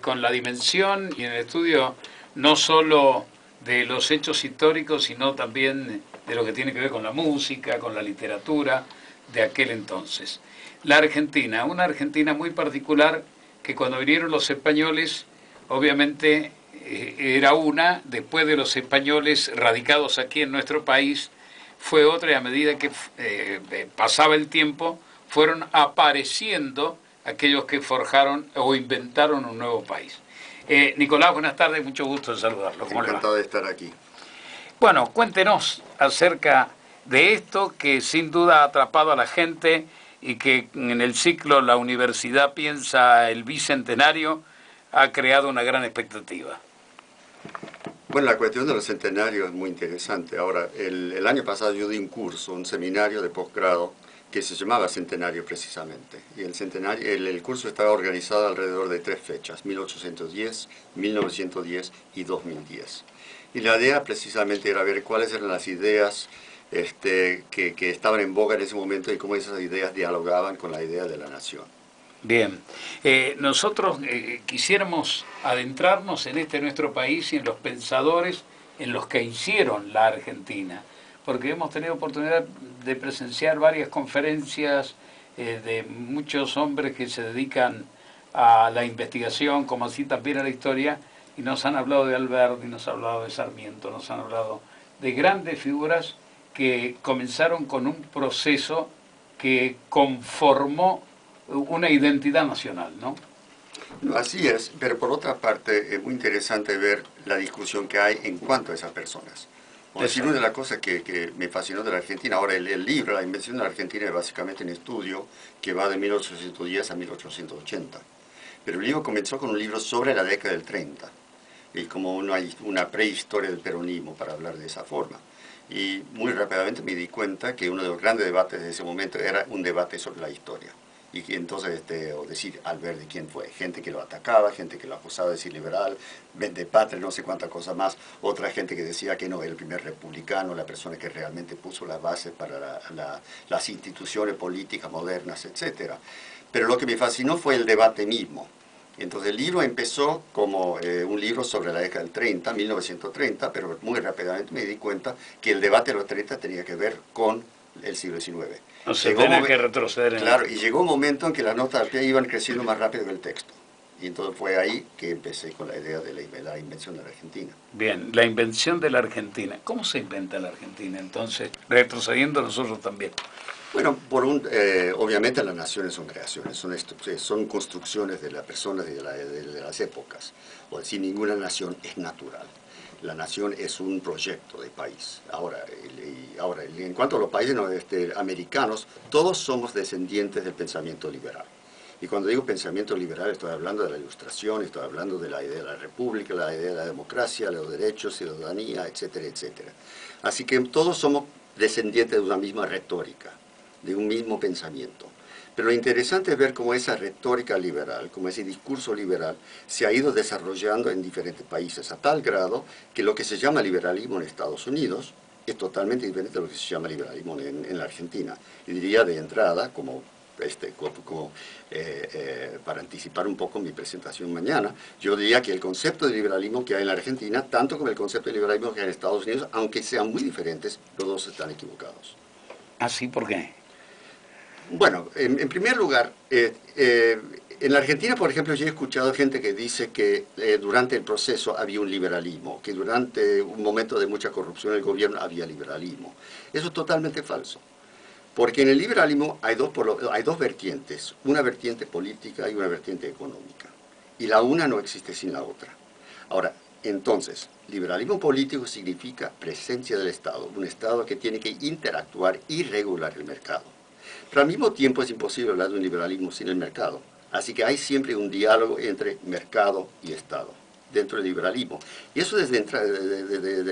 con la dimensión y en el estudio no solo de los hechos históricos, sino también de lo que tiene que ver con la música, con la literatura de aquel entonces. La Argentina, una Argentina muy particular que cuando vinieron los españoles, obviamente era una, después de los españoles radicados aquí en nuestro país, fue otra, y a medida que pasaba el tiempo, fueron apareciendo aquellos que forjaron o inventaron un nuevo país. Nicolás, buenas tardes, mucho gusto de saludarlo. ¿Cómo le va? Encantado de estar aquí. Bueno, cuéntenos acerca de esto que sin duda ha atrapado a la gente y que en el ciclo La Universidad Piensa el Bicentenario ha creado una gran expectativa. Bueno, la cuestión de los centenarios es muy interesante. Ahora, el año pasado yo di un curso, un seminario de posgrado que se llamaba Centenario precisamente. Y el curso estaba organizado alrededor de 3 fechas, 1810, 1910 y 2010. Y la idea precisamente era ver cuáles eran las ideas que estaban en boga en ese momento y cómo esas ideas dialogaban con la idea de la nación. Bien, nosotros quisiéramos adentrarnos en nuestro país y en los pensadores en los que hicieron la Argentina, porque hemos tenido oportunidad de presenciar varias conferencias de muchos hombres que se dedican a la investigación, como así también a la historia, y nos han hablado de Alberti, nos han hablado de Sarmiento, nos han hablado de grandes figuras que comenzaron con un proceso que conformó una identidad nacional, ¿no? Así es, pero por otra parte es muy interesante ver la discusión que hay en cuanto a esas personas. Es decir, una de las cosas que me fascinó de la Argentina, ahora el libro, La invención de la Argentina, es básicamente un estudio que va de 1810 a 1880. Pero el libro comenzó con un libro sobre la década del 30, y como una prehistoria del peronismo, para hablar de esa forma. Y muy rápidamente me di cuenta que uno de los grandes debates de ese momento era un debate sobre la historia. Y que entonces, o decir Alberti quién fue, gente que lo atacaba, gente que lo acusaba de ser liberal, vendepatria, no sé cuántas cosas más, otra gente que decía que no, era el primer republicano, la persona que realmente puso las bases para las instituciones políticas modernas, etc. Pero lo que me fascinó fue el debate mismo. Entonces el libro empezó como un libro sobre la década del 30, 1930, pero muy rápidamente me di cuenta que el debate de los 30 tenía que ver con el siglo XIX. O sea, tenía que retroceder en claro, y llegó un momento en que las notas al pie iban creciendo más rápido que el texto. Y entonces fue ahí que empecé con la idea de la invención de la Argentina. Bien, la invención de la Argentina. ¿Cómo se inventa la Argentina entonces? Retrocediendo nosotros también. Bueno, obviamente las naciones son creaciones, son construcciones de las personas y de las épocas. O decir, ninguna nación es natural. La nación es un proyecto de país. Ahora, en cuanto a los países americanos, todos somos descendientes del pensamiento liberal. Y cuando digo pensamiento liberal, estoy hablando de la Ilustración, estoy hablando de la idea de la república, la idea de la democracia, los derechos, ciudadanía, etcétera, etcétera. Así que todos somos descendientes de una misma retórica, de un mismo pensamiento. Pero lo interesante es ver cómo esa retórica liberal, cómo ese discurso liberal se ha ido desarrollando en diferentes países a tal grado que lo que se llama liberalismo en Estados Unidos es totalmente diferente de lo que se llama liberalismo en la Argentina. Y diría de entrada, para anticipar un poco mi presentación mañana, yo diría que el concepto de liberalismo que hay en la Argentina, tanto como el concepto de liberalismo que hay en Estados Unidos, aunque sean muy diferentes, los dos están equivocados. ¿Ah, sí? ¿Por qué? Bueno, en primer lugar, en la Argentina, por ejemplo, yo he escuchado gente que dice que durante el proceso había un liberalismo, que durante un momento de mucha corrupción en el gobierno había liberalismo. Eso es totalmente falso, porque en el liberalismo hay dos vertientes, una vertiente política y una vertiente económica, y la una no existe sin la otra. Ahora, entonces, liberalismo político significa presencia del Estado, un Estado que tiene que interactuar y regular el mercado. Pero al mismo tiempo es imposible hablar de un liberalismo sin el mercado. Así que hay siempre un diálogo entre mercado y Estado dentro del liberalismo. Y eso desde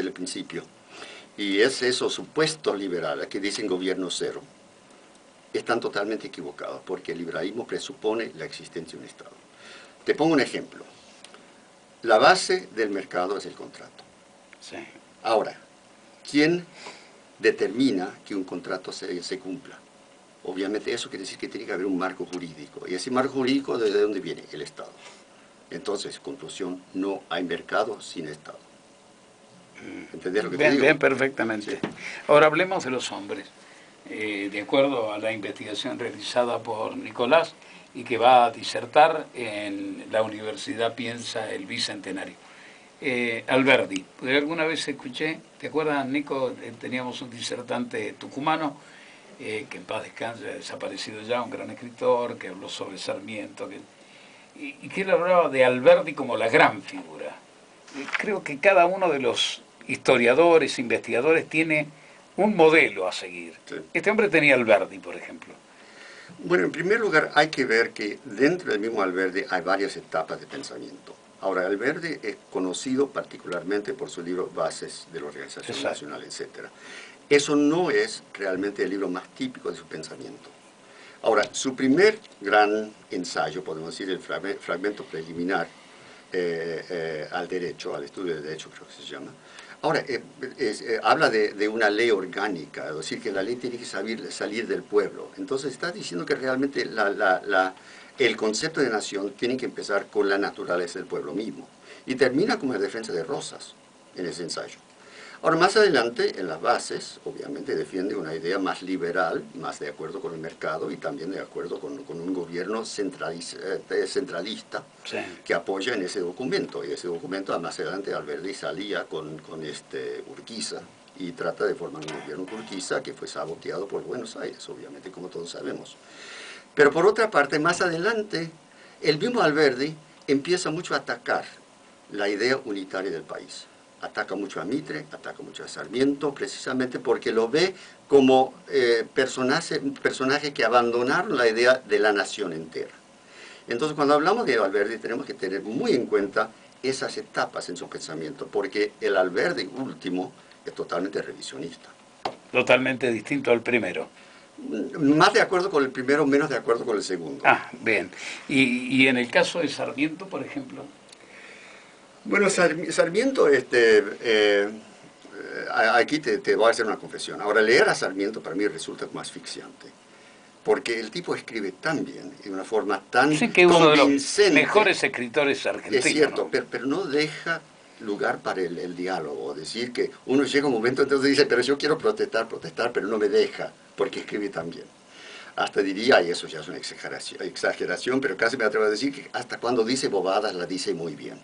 el principio. Y es eso, supuesto liberal, que dicen gobierno cero. Están totalmente equivocados, porque el liberalismo presupone la existencia de un Estado. Te pongo un ejemplo. La base del mercado es el contrato. Sí. Ahora, ¿quién determina que un contrato se cumpla? Obviamente eso quiere decir que tiene que haber un marco jurídico. Y ese marco jurídico, ¿desde dónde viene? El Estado. Entonces, conclusión, no hay mercado sin Estado. ¿Entendés lo que te Bien, digo? bien, perfectamente. Sí. Ahora hablemos de los hombres. De acuerdo a la investigación realizada por Nicolás y que va a disertar en la Universidad Piensa el Bicentenario. Alberdi, alguna vez escuché, ¿te acuerdas, Nico? Teníamos un disertante tucumano, que en paz descanse, ha desaparecido ya, un gran escritor, que habló sobre Sarmiento, y que él hablaba de Alberdi como la gran figura. Creo que cada uno de los historiadores, investigadores, tiene un modelo a seguir. Sí. Este hombre tenía Alberdi, por ejemplo. Bueno, en primer lugar hay que ver que dentro del mismo Alberdi hay varias etapas de pensamiento. Ahora, Alberdi es conocido particularmente por su libro Bases de la Organización Exacto. Nacional, etc. Eso no es realmente el libro más típico de su pensamiento. Ahora, su primer gran ensayo, podemos decir, el fragmento preliminar al derecho, al estudio del derecho creo que se llama. Ahora, habla de una ley orgánica, es decir, que la ley tiene que salir del pueblo. Entonces está diciendo que realmente el concepto de nación tiene que empezar con la naturaleza del pueblo mismo. Y termina con la defensa de Rosas en ese ensayo. Ahora, más adelante, en las bases, obviamente defiende una idea más liberal, más de acuerdo con el mercado y también de acuerdo con un gobierno centralista Sí. que apoya en ese documento. Y ese documento, más adelante, Alberdi salía con Urquiza y trata de formar un gobierno con Urquiza que fue saboteado por Buenos Aires, obviamente, como todos sabemos. Pero por otra parte, más adelante, el mismo Alberdi empieza mucho a atacar la idea unitaria del país. Ataca mucho a Mitre, ataca mucho a Sarmiento, precisamente porque lo ve como personaje que abandonaron la idea de la nación entera. Entonces, cuando hablamos de Alberdi, tenemos que tener muy en cuenta esas etapas en su pensamiento, porque el Alberdi último es totalmente revisionista. Totalmente distinto al primero. Más de acuerdo con el primero, menos de acuerdo con el segundo. Ah, bien. Y en el caso de Sarmiento, por ejemplo. Bueno, Sarmiento, aquí te voy a hacer una confesión. Ahora, leer a Sarmiento para mí resulta como asfixiante, porque el tipo escribe tan bien, de una forma tan Dicen que es uno de los convincente. mejores escritores argentinos. Es cierto, ¿no? pero no deja lugar para el diálogo. Decir que uno llega a un momento, entonces dice, pero yo quiero protestar, pero no me deja, porque escribe tan bien. Hasta diría, y eso ya es una exageración, pero casi me atrevo a decir que hasta cuando dice bobadas la dice muy bien.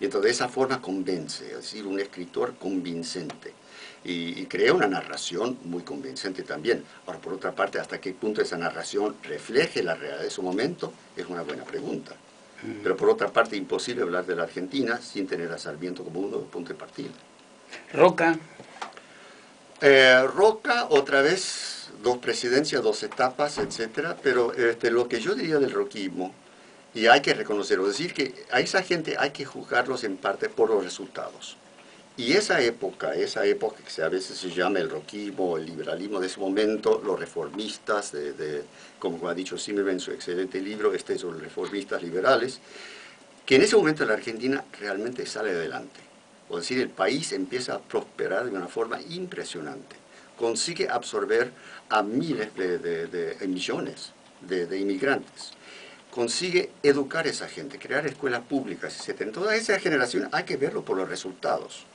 Y entonces de esa forma convence, es decir, un escritor convincente. Y crea una narración muy convincente también. Ahora, por otra parte, ¿hasta qué punto esa narración refleje la realidad de su momento? Es una buena pregunta. Pero por otra parte, imposible hablar de la Argentina sin tener a Sarmiento como uno de punto de partida. Roca. Roca, otra vez, dos presidencias, dos etapas, etcétera. Pero lo que yo diría del roquismo, y hay que reconocerlo, es decir, que a esa gente hay que juzgarlos en parte por los resultados. Y esa época que a veces se llama el roquismo, el liberalismo de ese momento, los reformistas, como ha dicho Zimmermann en su excelente libro, son los reformistas liberales, que en ese momento la Argentina realmente sale adelante. Es decir, el país empieza a prosperar de una forma impresionante. Consigue absorber a miles de millones de inmigrantes. Consigue educar a esa gente, crear escuelas públicas, etc. En toda esa generación hay que verlo por los resultados.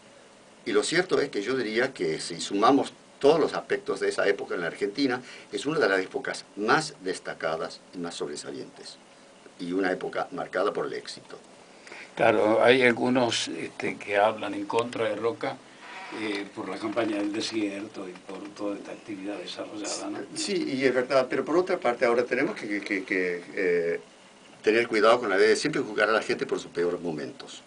Y lo cierto es que yo diría que si sumamos todos los aspectos de esa época en la Argentina, es una de las épocas más destacadas y más sobresalientes. Y una época marcada por el éxito. Claro, hay algunos que hablan en contra de Roca por la campaña del desierto y por toda esta actividad desarrollada, ¿no? Sí, y es verdad, pero por otra parte ahora tenemos que tener cuidado con la idea de siempre juzgar a la gente por sus peores momentos.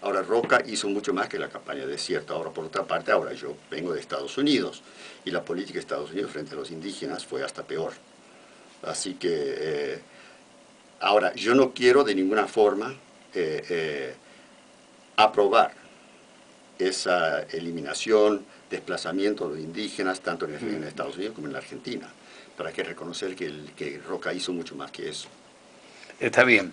Ahora, Roca hizo mucho más que la campaña de desierto. Ahora, por otra parte, ahora yo vengo de Estados Unidos y la política de Estados Unidos frente a los indígenas fue hasta peor. Así que, ahora, yo no quiero de ninguna forma aprobar esa eliminación, desplazamiento de indígenas, tanto en Estados Unidos como en la Argentina. Pero hay que reconocer que Roca hizo mucho más que eso. Está bien.